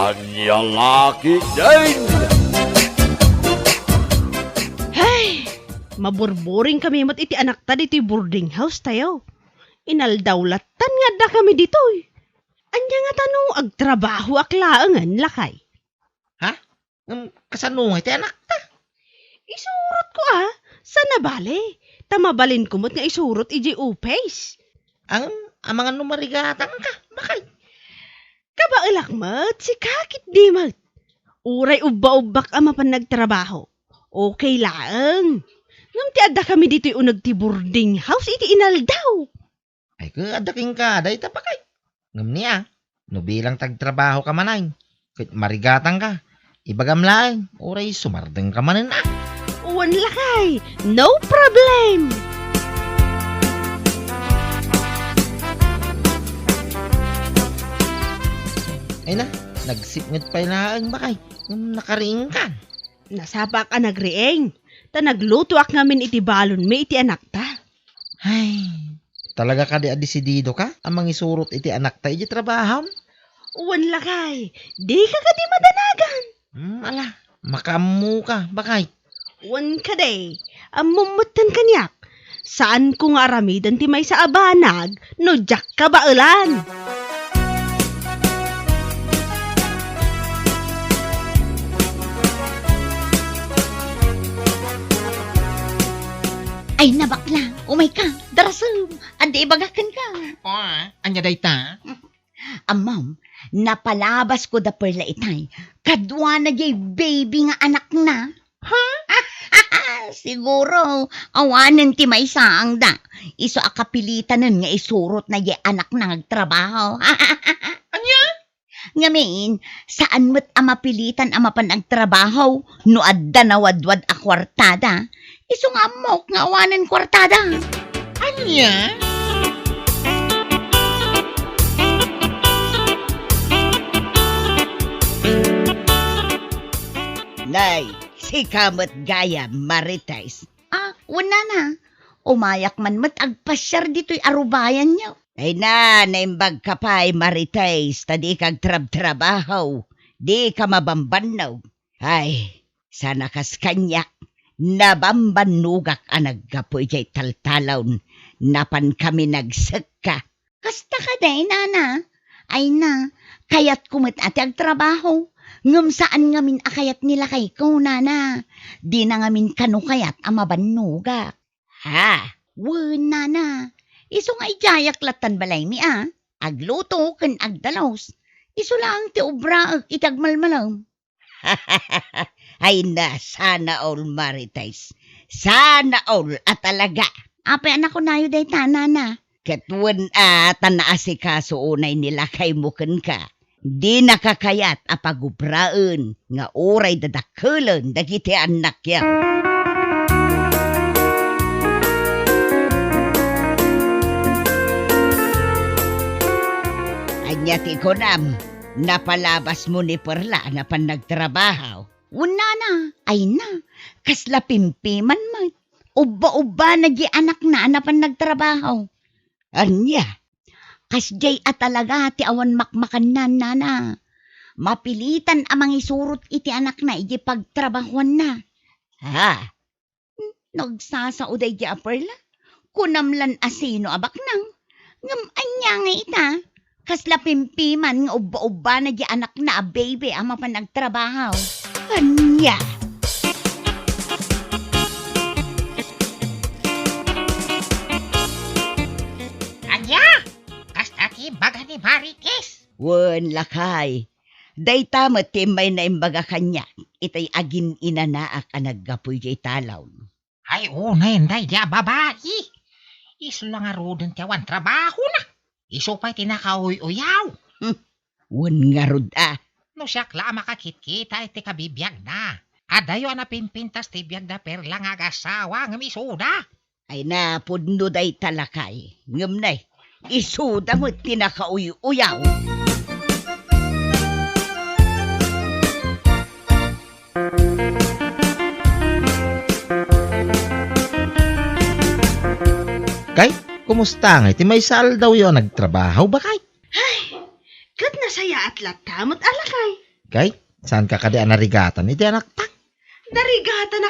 Anya laki din! Hey! Maburburing kami mat iti anak ta dito'y boarding house tayo. Inaldawlatan nga da kami dito'y. Anya nga tanong agtrabaho aklaangan lakay. Ha? Kasano nga iti anak ta? Isurot ko sa nabali. Tamabalin kumot nga isurot iji upays. Ang mga numarigatan ka, bakay? Kabailak mat, si kakit di mat. Uray ubba-ubbak ama pan nagtrabaho. Okay lang. Ngam ti adda kami dito'y unag ti boarding house iti inaldaw. Ay adaking ka, day tapakay. Ngam niya, no bilang tagtrabaho ka manay. Kahit marigatan ka, ibagam lang, oray sumardeng ka manin na. Uwan lakay, no problem. Ay na, nagsipngat pa ilaan bakay. Nakariing ka. Nasapa ka nagrieng. Ta nagluto ak ngamin iti balon may iti anak ta. Ay, talaga ka di adisidido ka? Amang isurot iti anak ta iti trabaho? Uwan lakay, di ka di madanagan. Ala, makamu ka, bakay. Uwan ka day, amumutan kanyak. Saan ko nga aramidan ti may sa abanag, no jak ka baulan. Ay nabakla, umay ka, darasam, andi ibagakan ka. Anya day ta? Amam, napalabas ko da perla itay, kadwa na jay baby nga anak na. Ha? Siguro, awanan ti may saang da. Iso akapilitanan nga isurot na jay anak na nagtrabaho. Anya? Ngamin, saan mo't amapilitan amapan ang trabaho, no adda na wadwad a kwartada. Iso nga mok nga awanan kwartada. Anya? Nay, si kamot gaya maritais. Wala na. Umayak man mat agpasyar dito'y arubayan niyo. Ay na, naimbag ka pa'y maritais, tadi kag trabaho. Di ka mabambanaw. Ay, sana kas kanyak. Nabambanugak ang naggapoy jay taltalon. Napan kami nagsaka. Kasta ka day, nana. Ay na, kayat kumit ati ag trabaho. Ngam saan ngamin akayat nila kay ko, nana. Di na ngamin kanukayat ang mabanugak. Ha, wen, nana. Iso nga ijayak latan balay mi Agluto ken agdalos. Iso lang ti ubra itagmalmalam. Ay na, sana all maritais. Sana all at talaga. Apay anak ko nayo day tanana. Katwan tanaasikaso unay nila kay muken ka. Di nakakayat apagubraan nga oray dadakulan dagiti anak ya. Anya ti konam, napalabas mo ni Perla na pan nagtrabaho. Wala na, ay na, kasla pimpiman mo. Uba-uba nagi anak na pan nagtrabaho. Anya, kasjay at talaga ti awan makmakan na nana. Mapilitan amang isurot iti anak na iti pagtrabahuan na. Ha? Nagsasauday di Perla? Kunamlan asino abak nang. Ngam anya nga ita. Kasla pimpiman nga uba-uba na di anak na baby ama pa nagtrabaho. Anya? Anya? Kasta ti baga ni Marikis. Wen lakay. Dayta matimay na imbaga kanya. Itay agin inanaak ang naggapoy jay talaw. Ay unay day dia babae. Iso lang arudan tiyawan trabaho na. Iso pa'y tinakauy-uyaw. Wen nga rod No siya kla makakit-kita iti kabibiyag na. Adayo na pinpintas ti biyag na perla nga agasawa ng misuda. Ay na pudno day talakay. Ngam nay, isuda mo tinakauy-uyaw. Kay, kumusta nga? Iti may sal daw yun nagtrabaho ba kay? Kat nasaya at latamot alakay. Kay, saan ka kadi narigatan? Iti anak ta. Narigatan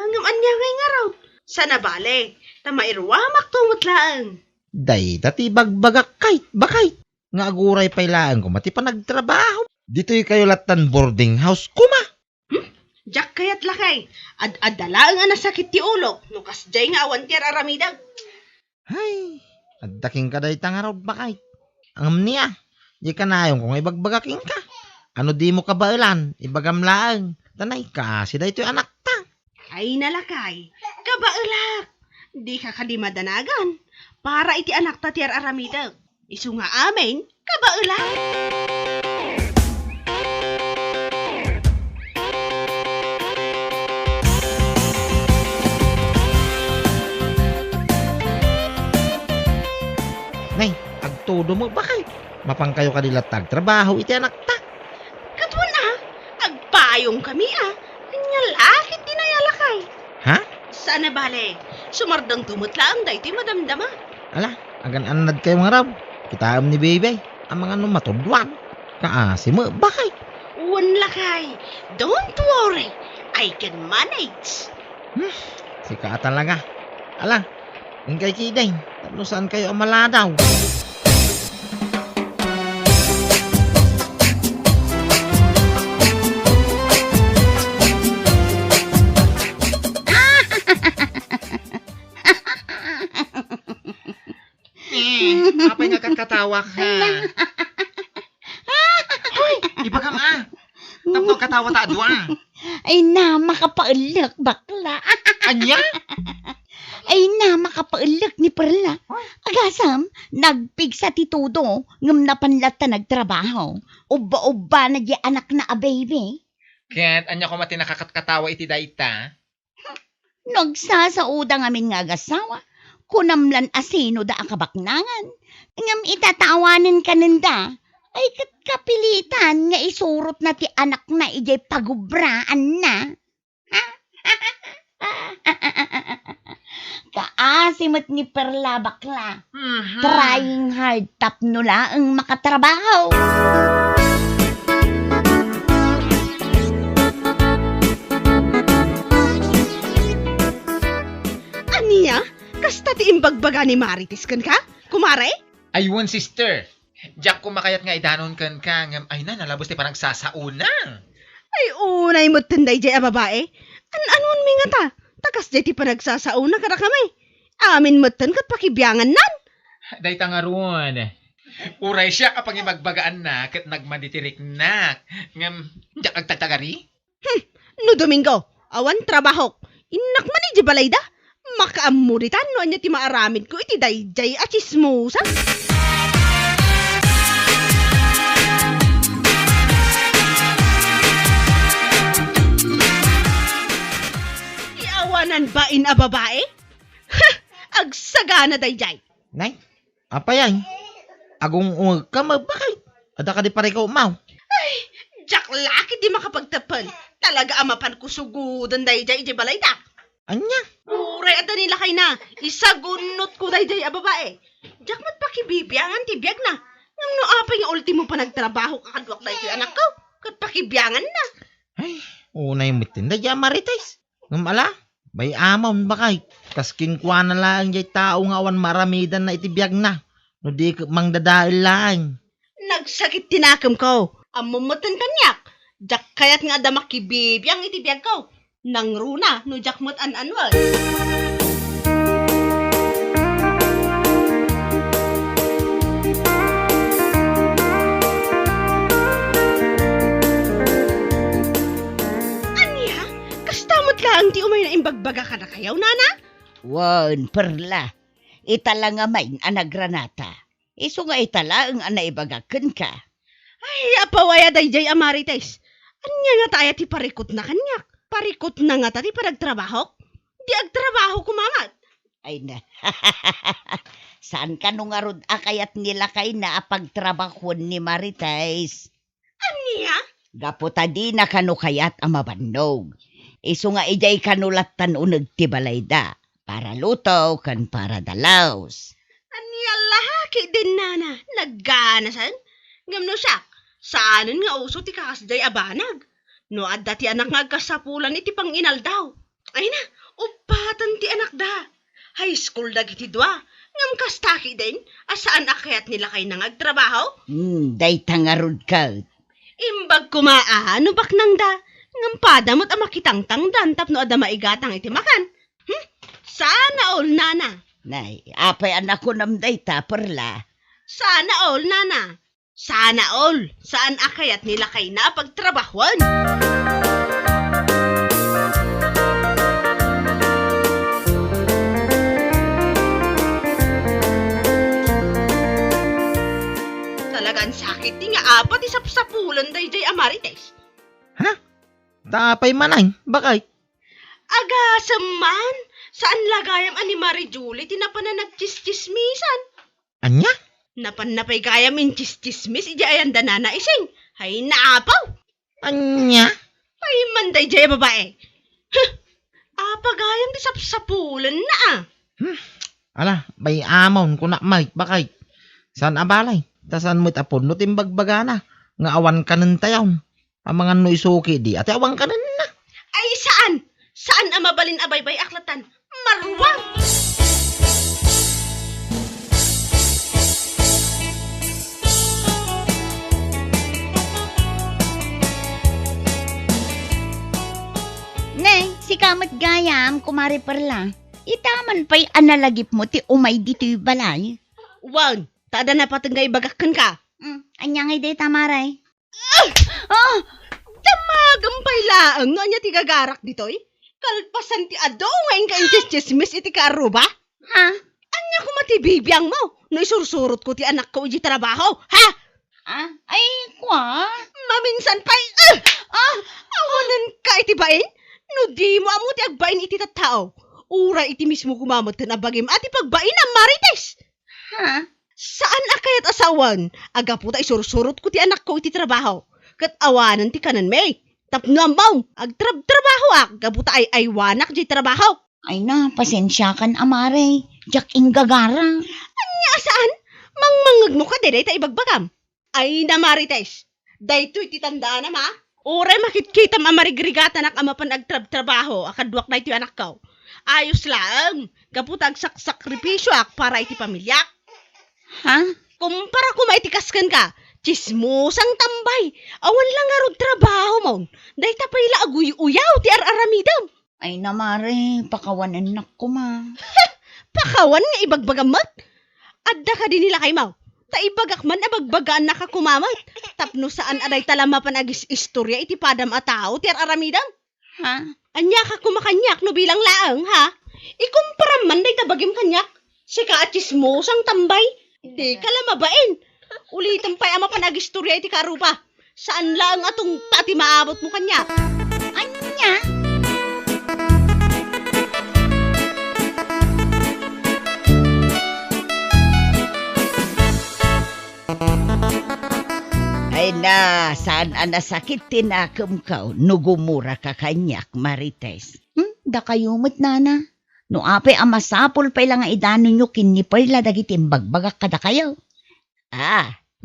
ngam anya ngay nga raw. Sana bale, tamairwamak tumutlaan. Day, dati bagbagak bakay. Nga aguray pailaan ko, mati pa nagtrabaho. Dito'y kayo latan boarding house, kuma. Jak kayat lakay, ad-adala nga nasakit ti ulo, nukas jay nga awan tiar aramidag. Ay, addaking ka day tangaraw bakay. Ang niya, di ka nayon kung ibagbagaking ka. Ano di mo kabailan, ibagamlaan. Tanay ka, si day to'y anak ta. Ay nalakay, kabailak. Di ka kadimadanagan, para iti anak ta tiar aramidag. Isu nga amin, kabailak. Nay, agtudo mo bakay. Mapang kayo kadilatag trabaho iti anak ta. Katwan agpayong kami Kanya lakit dinayalakay. Ha? Sana bale, sumardang tumutlaang dahi ti madamdama. Ala, agan anad kayo nga raw. Kitaam ni baby, ang mga matudwan. Kaasi mo, bakay. Wan lakay, don't worry, I can manage. Si ka talaga. Ala, yung kay kiday, tapno saan kayo amaladaw? Apay nga kakatawa ka. Hoy, iba ka ma. Tapno katawa ta adwa. Ay na, makapaulak bakla. Anya? Ay na, makapaulak ni Perla. Agasam, nagpigsa ti Tudo, ngam napanlat ta nagtrabaho. Uba-uba na di anak na a baby. Ket, anya ko mati nakakatkatawa iti dayta. Nagsasauda ngamin nga agasawa. Kunamlan asino da akabaknangan. Ngam itatawanan ka nanda. Ay kapilitan nga isurot na ti anak na ijay pagubraan na. Kaasimot ni Perla bakla. Trying hard tapno laang makatrabaho. Aniya, kasta ti imbagbaga ni Marites kan ka? Kumare? Aywan, sister. Diyak ko makayat nga idanon kan ka. Ngam, ay na, nalabos ti parang sasauna. Ay unay mo tinday jay a babae. Anon mi nga ta? Takas jay ti panagsasauna kada kami. Amin mo kat pakibiyangan nan. Dayta nga ron. Uray siya kapag imagbagaan na, kat nagmanditirik na. Ngam, diyak agtatagari? No Domingo, awan trabahok. Inak man di balayda. Makaamuritan no anya ti maaramin ko iti dayjay a chismosa. Iawanan ba in a babae? Ha! Agsagana dayjay. Nay, apa yan? Agong ka magbakay. Ada ka di pare ka umaw. Jak laki di makapagtapal. Talaga amapan ko sugudan dayjay iti balayda. Anya? Uray at nila kay na. Isagunot ko dayjay a babae. Jak mat pakibibiyangan ti biyag na. Ngam no apay nga ultimo pa nagtrabaho kakadwak na ito anak ko. Kat pakibiyangan na. Ay, unay mitin da dya marites. Ngam bay amon bakay. Kasking kwa na lang jay tao nga awan maramidan na itibiyag na. No di mangdadail lang. Nagsakit tinakam ko. Amumutan kanyak. Jak kayat nga da makibibiyang itibiyag ko. Nang runa no jak mat an-anwal. Aniya, kastamot ka ang di umay na imbagbaga ka na kayaw, nana? Wan, Perla. Itala nga main anagranata. Iso nga itala ang anaibagakan ka. Ay, apawaya dayjay amarites. Anya nga tayo ti parikot na kanyak. Parikot na nga tati paragtrabaho? Di agtrabaho kumamat. Ay na. Saan ka nung arod akayat nila kay na apagtrabahon ni Marites? Aniya? Gaputa di na kanu kayat ang mabannog. Iso nga ijay kanulatan unag tibalayda. Para luto kan para dalaws. Aniya lahaki din nana. Nagganasan. Ngamno siya. Saanan nga uso ti kakasday abanag. No adda ti anak nga kasapulan iti pang inal daw. Ay na, upatan ti anak da. High school dagiti dua. Ngam kastaki din, asaan akayat nila kay nang agtrabaho? Day tangarod ka. Imbag kumaano bak nang da. Ngam padamot ang makitangtang dan tapno ada maigatang iti makan. Sana all nana. Nay, apay anak ko nam day ta perla. Sana all nana. Sana all. Saan akayat nila kay na pagtrabahuan? Talagang sakit di nga apat isapsapulan day jay amarites. Tapay manay, bakay. Agasam man. Saan lagayam ani Mari Julie tinapan na nagchis-chismisan? Anya? Napan napay gayam in chis-chismis ija ayan danana ising. Hay naapaw. Anya? Ay manday jay babae. Apagayam di sapsapulan na ah. Ala, bay amon ko na may, bakay. San abalay? Tasan mo't apon no timbagbagana. Nga awan ka ng tayaw. Ang mga no isuki di, ate awan ka na. Ay saan? Saan ang mabalin abaybay aklatan? Maruwang! Nay, si kamat gayam, kumari perla. Itaman pa'y analagip mo ti umay dito'y balay. Wag, tada na patanggay bagakan ka. Anya ngay day tamaray. Damagampay laang no anya ti gagarak ditoy. Kalpasan ti ado ngayon ka inches-chismis iti karuba. Ha? Anya ko matibibiyang mo. No isursurot ko ti anak ko iti trabaho. Ha? Ay, kwa? Maminsan pa'y, awanan ka iti bain? No di mo amo ti agbain iti tattao. Ura iti mismo kumamot na bagim at ipagbain ang marites. Ha? Saan akayat asawan? Aga po ta isursurot ko ti anak ko iti trabaho. Kat awanan ti kanan may. Tapno amaw, agtrabaho gabuta ay aywanak di trabaho. Ay na, pasensya kan amare. Jak inggagara. Anya saan? Mangmangag mo ka dire ta ibagbagam. Ay na marites. Daytoy ti tandaan ma. Oray makitkitam amarigrigat anak amapan agtrabaho. Akadwak na iti anak ko. Ayos lang. Gabuta agsakripisyo para iti pamilya. Ha? Kumpara kumaitikas ka. Chismosang tambay. Awan lang nga trabaho mo. Day tapay la aguy-uyaw ti araramidam. Ay na mare, pakawanan na ko ma. Pakawan nga ibagbagamat. Adda ka din nila kay Mau. Ta ibagak man abagbagaan nakakumamat. Tapno saan aday talama panagis istorya iti padam a tao ti araramidam. Ha? Anya ka kumakanyak no bilang laang ha. Ikumpara man day tabagim kanyak. Sika at chismosang tambay. Di ka lamabain. Ulitin pa'y ama panagistorya iti karupa. Saan lang atong tati maabot mo kanya? Anya? Ay na, saan anasakit tinakam ka? Nugumura ka kanyak, Marites. Da kayo mo't nana. No apay amasapol pa'y lang nga idano nyo kinipay la dagiti imbagbagak kada kayo.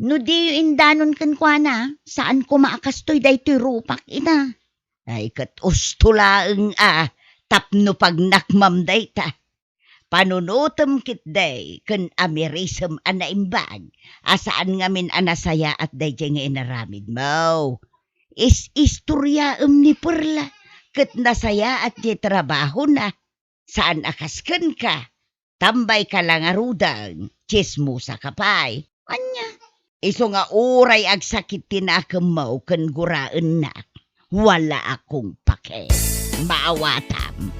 No di yung indanon kan kwa na, saan ko maakastoy daytoy rupak ina. Ay kat ustulaeng tapno pag nakmam dayta. Panunutom kit day, kan amirisem anaimbag, asaan ngamin anasaya at dayjay nga inaramid mo. Istorya ni perla, kat nasaya at di trabaho na. Saan akasken ka? Tambay ka lang arudang, chismusa ka pa'y. Anya? Iso nga uray ag sakit tinakam mo kan guraan na. Wala akong pake. Maawatam.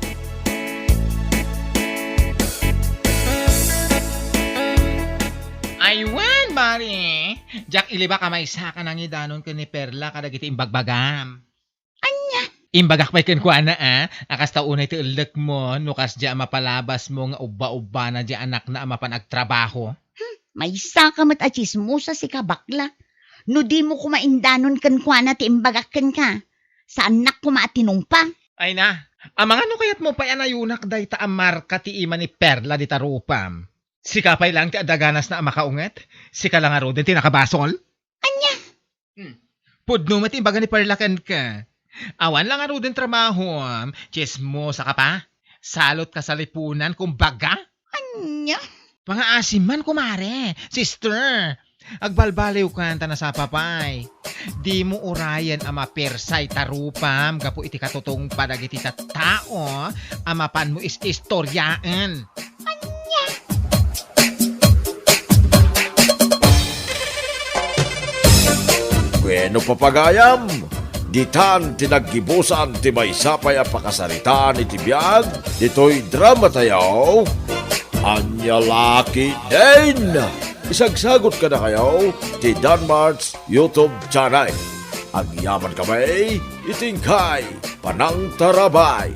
Aywan, Mari. Jak iliba ka may saka nang idanon ka ni Perla kadagiti imbagbagam. Anya? Imbagak pa'y kuana akas taunay ti ilek mo, nukas dya mapalabas mo nga ubba-ubba na dya anak na amapan agtrabaho. May sakamat at chismosa si kabakla. No di mo kumaindanon kan kwa na ti imbagakan ka. Sa anak ko maatinumpa. Ay na, amang ano kayat mo pa yanayunak day ta amar ka ti ima ni Perla di tarupam. Sika pa'y lang ti adaganas na amakaunget, sika lang aro din ti nakabasol. Anya? Pudno mati baga ni parlakan ka. Awan lang ano din trabaho, chismosa ka pa. Salot ka sa lipunan, kumbaga. Anya? Pangaasim man, kumare. Sister, agbalbaliw ka na sa papay. Di mo urayan ama persay tarupam, gapo iti katutong padagiti tao, amapan mo is istoryaan. Bueno papagayam, ditan tinaggibusan ti may sapay a pakasaritaan iti biyag, dito'y drama tayo. Anya laki din! Isagsagot ka na kayo ti Danmart's YouTube channel. Ang yaman kamay, itingkay, panang tarabay.